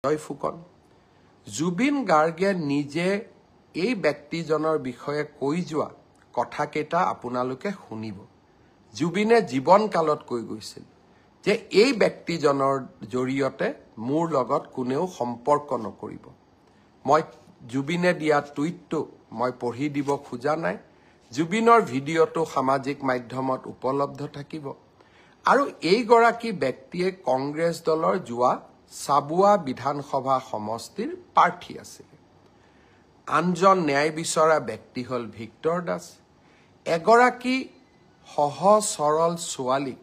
জয় ফুকন জুবিন গাৰ্গে নিজে এই ব্যক্তিজনৰ বিষয়ে কৈ যোৱা কথাকেইটা আপোনালোকে শুনিব জুবিনে জীৱন কালত কৈ গৈছিল যে এই ব্যক্তিজনৰ জৰিয়তে মোৰ লগত কোনেও সম্পৰ্ক নকৰিব মই জুবিনে দিয়া টুইটটো মই পঢ়ি দিব খোজা নাই জুবিনৰ ভিডিঅটো সামাজিক মাধ্যমত উপলব্ধ থাকিব আৰু এই গৰাকী ব্যক্তিয়ে কংগ্ৰেছ দলৰ যোৱা সাবুয়া বিধানসভা সমষ্টিৰ প্ৰাৰ্থী আছিল আনজন ন্যায় বিচৰা ব্যক্তি হল ভিক্টৰ দাস এগৰাকী সহজ সৰল ছোৱালী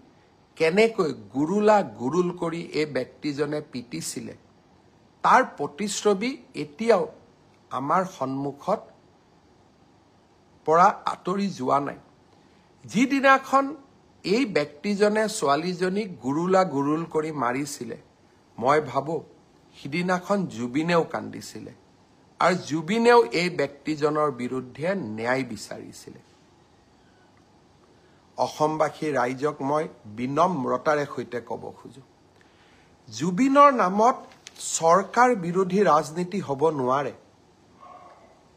কেনেকৈ গুৰুল কৰি এই ব্যক্তিজনে পিটিছিলে তাৰ প্ৰতিশ্ৰুতি এতিয়াও আমাৰ সন্মুখত পৰা আঁতৰি যোৱা নাই যিদিনাখন এই ব্যক্তিজনে ছোৱালীজনীক গুৰুল কৰি মাৰিছিলে মই ভাবো সিদিনাখন জুবিনেও কান্দিছিলে আৰু জুবিনেও এই ব্যক্তিজনৰ বিৰুদ্ধে ন্যায় বিচাৰিছিলে অসমবাসী ৰাইজক মই বিনম্ৰতাৰে সৈতে ক'ব খোজো জুবিনৰ নামত চৰকাৰ বিৰোধী ৰাজনীতি হ'ব নোৱাৰে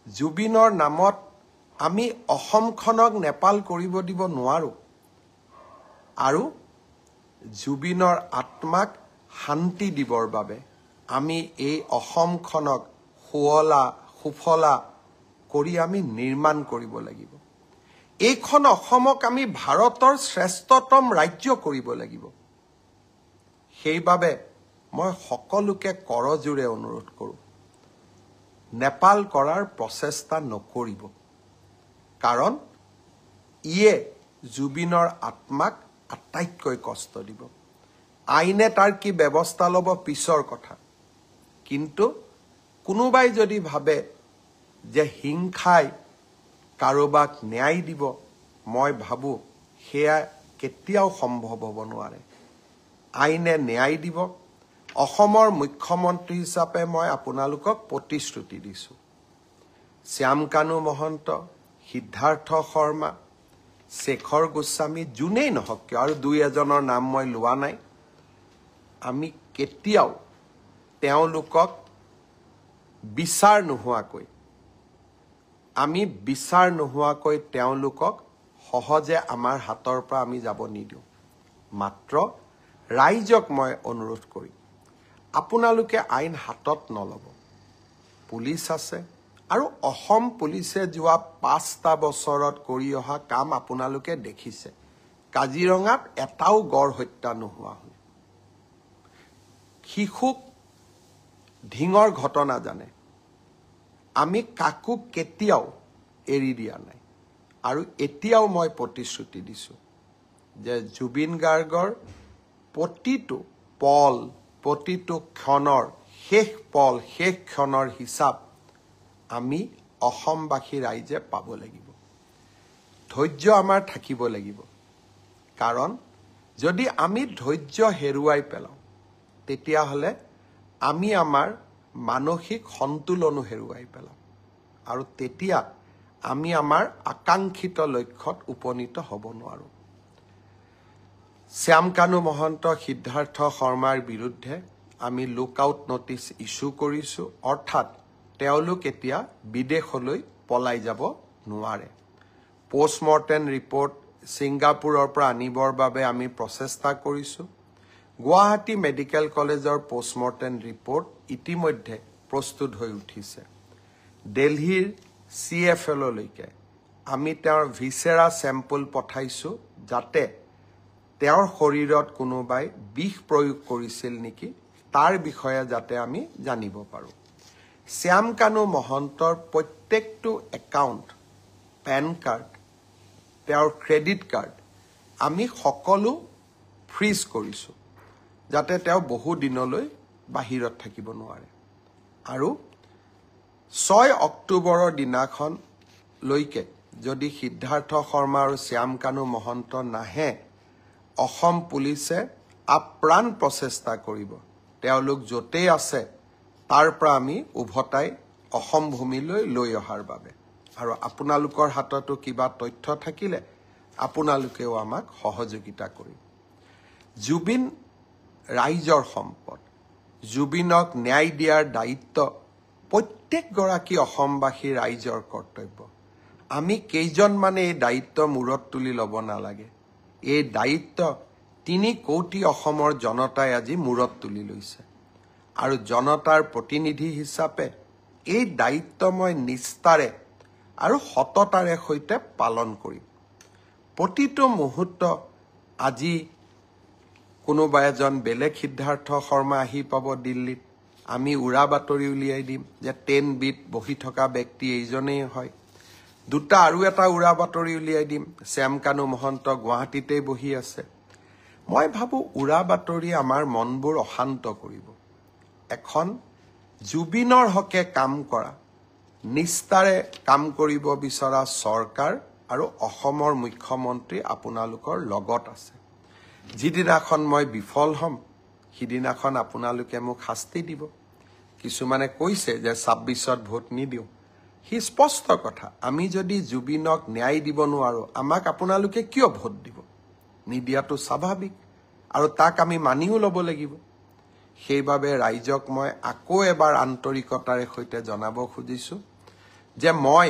জুবিনৰ নামত আমি অসমখনক নেপাল কৰিব দিব নোৱাৰো আৰু জুবিনৰ আত্মাক শান্তি দিবৰ বাবে আমি এই অসমখনক সুফলা কৰি আমি নিৰ্মাণ কৰিব লাগিব এইখন অসমক আমি ভাৰতৰ শ্ৰেষ্ঠতম ৰাজ্য কৰিব লাগিব সেইবাবে মই সকলোকে কৰজোৰে অনুৰোধ কৰোঁ নেপাল কৰাৰ প্ৰচেষ্টা নকৰিব কাৰণ ইয়ে জুবিনৰ আত্মাক আটাইতকৈ কষ্ট দিব আইনে তাৰ কি ব্যৱস্থা ল'ব পিছৰ কথা কিন্তু কোনোবাই যদি ভাবে যে হিংসাই কাৰোবাক ন্যায় দিব মই ভাবো সেয়া কেতিয়াও সম্ভৱ হ'ব নোৱাৰে আইনে ন্যায় দিব অসমৰ মুখ্যমন্ত্ৰী হিচাপে মই আপোনালোকক প্ৰতিশ্ৰুতি দিছো শ্যামকানু মহন্ত সিদ্ধাৰ্থ শৰ্মা শেখৰ গোস্বামী যোনেই নহওক কিয় আৰু দুই এজনৰ নাম মই লোৱা নাই আমি কেতিয়াও তেওঁলোকক বিচাৰ নোহোৱাকৈ তেওঁলোকক সহজে আমাৰ হাতৰ পৰা আমি যাব নিদিওঁ মাত্ৰ ৰাইজক মই অনুৰোধ কৰিম আপোনালোকে আইন হাতত নলব পুলিচ আছে আৰু অসম পুলিচে যোৱা 5টা বছৰত কৰি অহা কাম আপোনালোকে দেখিছে কাজিৰঙাত এটাও গড় হত্যা নোহোৱা হ'ল শিশুক ঢিঙৰ ঘটনা জানে আমি কাকো কেতিয়াও এৰি দিয়া নাই আৰু এতিয়াও মই প্ৰতিশ্ৰুতি দিছো যে জুবিন গাৰ্গৰ প্ৰতিটো পল প্ৰতিটো ক্ষণৰ শেষ ক্ষণৰ হিচাপ আমি অসমবাসী ৰাইজে পাব লাগিব ধৈৰ্য আমাৰ থাকিব লাগিব কাৰণ যদি আমি ধৈৰ্য হেৰুৱাই পেলাওঁ তেতিয়াহলে আমি আমাৰ মানসিক সন্তুলনো হেৰুৱাই পেলাম আৰু তেতিয়া আমি আমাৰ আকাংক্ষিত লক্ষ্যত উপনীত হ'ব নোৱাৰো শ্যামকানু মহন্ত সিদ্ধাৰ্থ শৰ্মাৰ বিৰুদ্ধে আমি লুকআউট নটিচ ইস্যু কৰিছো অৰ্থাৎ তেওঁলোক এতিয়া বিদেশলৈ পলাই যাব নোৱাৰে পোষ্টমৰ্টেম ৰিপৰ্ট ছিংগাপুৰৰ পৰা আনিবৰ বাবে আমি প্ৰচেষ্টা কৰিছো গুৱাহাটী মেডিকেল কলেজৰ পোষ্টমৰ্টেম ৰিপৰ্ট ইতিমধ্যে প্ৰস্তুত হৈ উঠিছে দিল্লীৰ CFLলৈকে আমি তেওঁৰ ভিসেৰা স্যাম্পল পঠাইছো যাতে তেওঁৰ শৰীৰত কোনোবাই বিষ প্ৰয়োগ কৰিছিল নেকি তাৰ বিষয়ে যাতে আমি জানিব পাৰো শ্যামকানু মহন্তৰ প্ৰত্যেকটো একাউণ্ট পেন কাৰ্ড তেওঁৰ ক্ৰেডিট কাৰ্ড আমি সকলো ফ্ৰিজ কৰিছো যাতে তেওঁ বহু দিনলৈ বাহিৰত থাকিব নোৱাৰে আৰু 6 অক্টোবৰৰ দিনাখন লৈকে যদি সিদ্ধাৰ্থ শৰ্মা আৰু শ্যামকানু মহন্ত নাহে অসম পুলিচে আপ্ৰাণ প্ৰচেষ্টা কৰিব তেওঁলোক য'তেই আছে তাৰ পৰা আমি উভতাই অসম ভূমিলৈ লৈ অহাৰ বাবে আৰু আপোনালোকৰ হাততো কিবা তথ্য থাকিলে আপোনালোকেও আমাক সহযোগিতা কৰিব জুবিন ৰাইজৰ সম্পদ জুবিনক ন্যায় দিয়াৰ দায়িত্ব প্ৰত্যেকগৰাকী অসমবাসী ৰাইজৰ কৰ্তব্য। আমি কেইজনমানে এই দায়িত্ব মূৰত তুলি ল'ব নালাগে। এই দায়িত্ব 3 কোটি অসমৰ জনতাই আজি মূৰত তুলি লৈছে আৰু জনতাৰ প্ৰতিনিধি হিচাপে এই দায়িত্ব মই নিষ্ঠাৰে আৰু সততাৰে সৈতে পালন কৰিম। প্ৰতিটো মুহূৰ্ত আজি কোনোবা এজন বেলেগ সিদ্ধাৰ্থ শৰ্মা আহি পাব দিল্লীত, আমি উৰা বাতৰি উলিয়াই দিম যে 10 বিত বহি থকা ব্যক্তি এইজনেই হয়। দুটা আৰু এটা উৰা বাতৰি উলিয়াই দিম, শ্যামকানু মহন্ত গুৱাহাটীতেই বহি আছে। মই ভাবোঁ উৰা বাতৰি আমাৰ মনবোৰ অশান্ত কৰিব। এখন জুবিনৰ হকে কাম কৰা, নিষ্ঠাৰে কাম কৰিব বিচৰা চৰকাৰ আৰু অসমৰ মুখ্যমন্ত্ৰী আপোনালোকৰ লগত আছে। যিদিনাখন মই বিফল হ'ম সিদিনাখন আপোনালোকে মোক শাস্তি দিব। কিছুমানে কৈছে যে 26ত ভোট নিদিওঁ। সি স্পষ্ট কথা, আমি যদি জুবিনক ন্যায় দিব নোৱাৰোঁ আমাক আপোনালোকে কিয় ভোট দিব? নিদিয়াটো স্বাভাৱিক আৰু তাক আমি মানিও ল'ব লাগিব। সেইবাবে ৰাইজক মই আকৌ এবাৰ আন্তৰিকতাৰে সৈতে জনাব খুজিছোঁ যে মই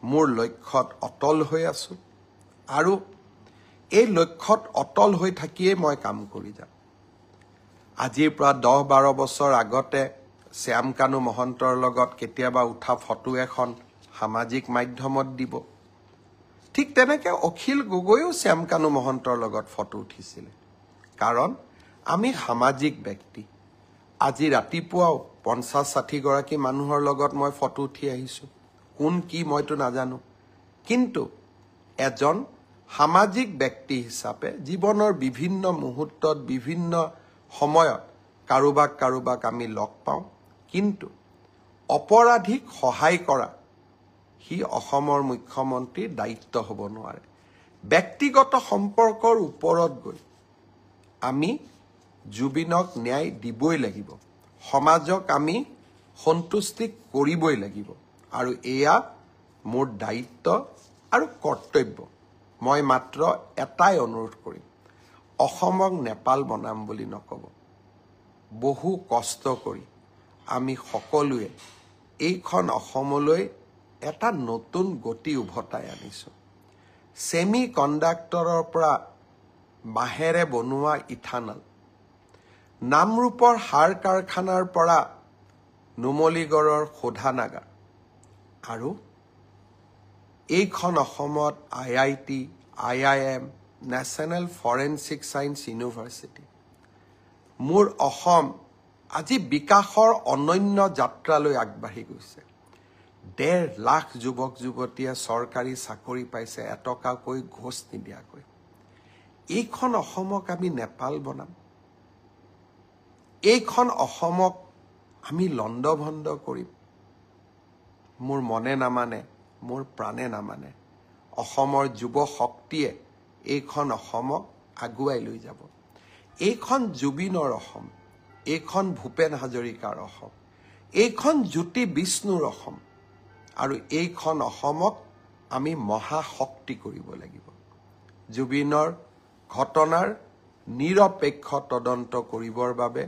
মোৰ লক্ষ্যত অটল হৈ আছোঁ আৰু এই লক্ষ্যত অটল হৈ থাকিয়েই মই কাম কৰি যাম। আজিৰ পৰা 10-12 বছৰ আগতে শ্যামকানু মহন্তৰ লগত কেতিয়াবা উঠা ফটো এখন সামাজিক মাধ্যমত দিব। ঠিক তেনেকৈ অখিল গগৈও শ্যামকানু মহন্তৰ লগত ফটো উঠিছিলে। কাৰণ আমি সামাজিক ব্যক্তি। আজি ৰাতিপুৱাও 50-60 গৰাকী মানুহৰ লগত মই ফটো উঠি আহিছোঁ। কোন কি মইতো নাজানো, কিন্তু এজন সামাজিক ব্যক্তি হিচাপে জীৱনৰ বিভিন্ন মুহূৰ্তত বিভিন্ন সময়ত কাৰোবাক আমি লগ পাওঁ, কিন্তু অপৰাধীক সহায় কৰা সি অসমৰ মুখ্যমন্ত্ৰীৰ দায়িত্ব হ'ব নোৱাৰে। ব্যক্তিগত সম্পৰ্কৰ ওপৰত গৈ আমি জুবিনক ন্যায় দিবই লাগিব, সমাজক আমি সন্তুষ্টি কৰিবই লাগিব আৰু এয়া মোৰ দায়িত্ব আৰু কৰ্তব্য। মই মাত্ৰ এটাই অনুৰোধ কৰিম, অসমক নেপাল বনাম বুলি নক'ব। বহু কষ্ট কৰি আমি সকলোৱে এইখন অসমলৈ এটা নতুন গতি উভতাই আনিছোঁ। ছেমি কণ্ডাক্টৰৰ পৰা বাঁহেৰে বনোৱা ইথানল, নামৰূপৰ সাৰ কাৰখানাৰ পৰা নুমলীগড়ৰ শোধানাগাৰ আৰু এইখন অসমত IIT, IIM, national forensic science university. মোৰ অসম আজি বিকাশৰ অনন্য যাত্ৰালৈ আগবাঢ়ি গৈছে। 1.5 লাখ যুৱক যুৱতীয়ে চৰকাৰী চাকৰি পাইছে এটকাকৈ ঘোষ নিদিয়াকৈ। এইখন অসমক আমি নেপাল বনাম, এইখন অসমক আমি লণ্ডভণ্ড কৰিম। মোৰ মনে নামানে, মোৰ প্ৰাণে নামানে। অসমৰ যুৱ শক্তিয়ে এইখন অসমক আগুৱাই লৈ যাব। এইখন জুবিনৰ অসম, এইখন ভূপেন হাজৰিকাৰ অসম, এইখন জ্যোতি বিষ্ণুৰ অসম আৰু এইখন অসমক আমি মহাশক্তি কৰিব লাগিব। জুবিনৰ ঘটনাৰ নিৰপেক্ষ তদন্ত কৰিবৰ বাবে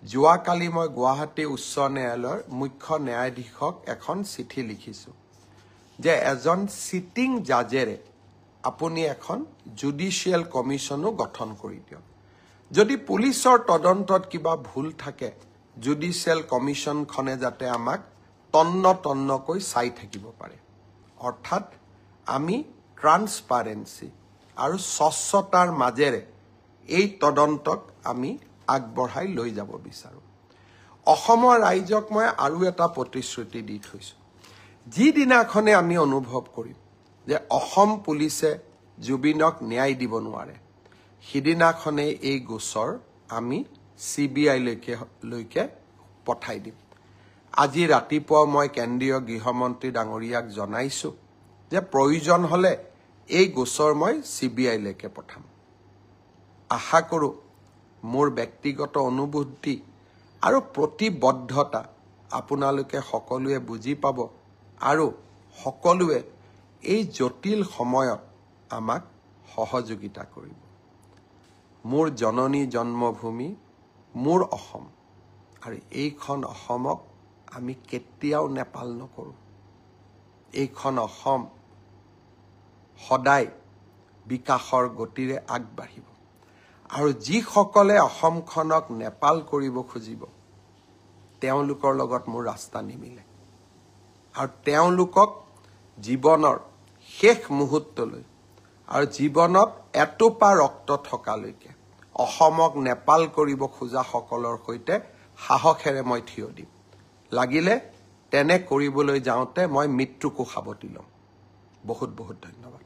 যোৱাকালি মই গুৱাহাটী উচ্চ ন্যায়ালয়ৰ মুখ্য ন্যায়াধীশক এখন চিঠি লিখিছোঁ যে এজন চিটিং জাজেৰে আপুনি এখন জুডিচিয়েল কমিশ্যনো গঠন কৰি দিয়ক। যদি পুলিচৰ তদন্তত কিবা ভুল থাকে, জুডিচিয়েল কমিশ্যনখনে যাতে আমাক তন্নকৈ চাই থাকিব পাৰে। অৰ্থাৎ আমি ট্ৰান্সপাৰেন্সি আৰু স্বচ্ছতাৰ মাজেৰে এই তদন্তক আমি আগবঢ়াই লৈ যাব বিচাৰোঁ। অসমৰ ৰাইজক মই আৰু এটা প্ৰতিশ্ৰুতি দি থৈছোঁ। যিদিনাখনে আমি অনুভৱ কৰিম যে অসম পুলিচে জুবিনক ন্যায় দিব নোৱাৰে, সিদিনাখনেই এই গোচৰ আমি CBI লৈকে পঠাই দিম। আজি ৰাতিপুৱা মই কেন্দ্ৰীয় গৃহমন্ত্ৰী ডাঙৰীয়াক জনাইছোঁ যে প্ৰয়োজন হ'লে এই গোচৰ মই CBI লৈকে পঠাম। আশা কৰোঁ মোৰ ব্যক্তিগত অনুভূতি আৰু প্ৰতিবদ্ধতা আপোনালোকে সকলোৱে বুজি পাব আৰু সকলোৱে এই জটিল সময়ত আমাক সহযোগিতা কৰিব। মোৰ জননী জন্মভূমি, মোৰ অসম, আৰু এইখন অসমক আমি কেতিয়াও নেপাল নকৰোঁ। এইখন অসম সদায় বিকাশৰ গতিৰে আগবাঢ়িব। আৰু যিসকলে অসমখনক নেপাল কৰিব খুজিব তেওঁলোকৰ লগত মোৰ ৰাস্তা নিমিলে। আৰু তেওঁলোকক জীৱনৰ শেষ মুহূৰ্তলৈ আৰু জীৱনত এটোপা ৰক্ত থকালৈকে অসমক নেপাল কৰিব খোজাসকলৰ সৈতে সাহসেৰে মই থিয় দিম। লাগিলে তেনে কৰিবলৈ যাওঁতে মই মৃত্যুকো সাৱটি ল'ম। বহুত বহুত ধন্যবাদ।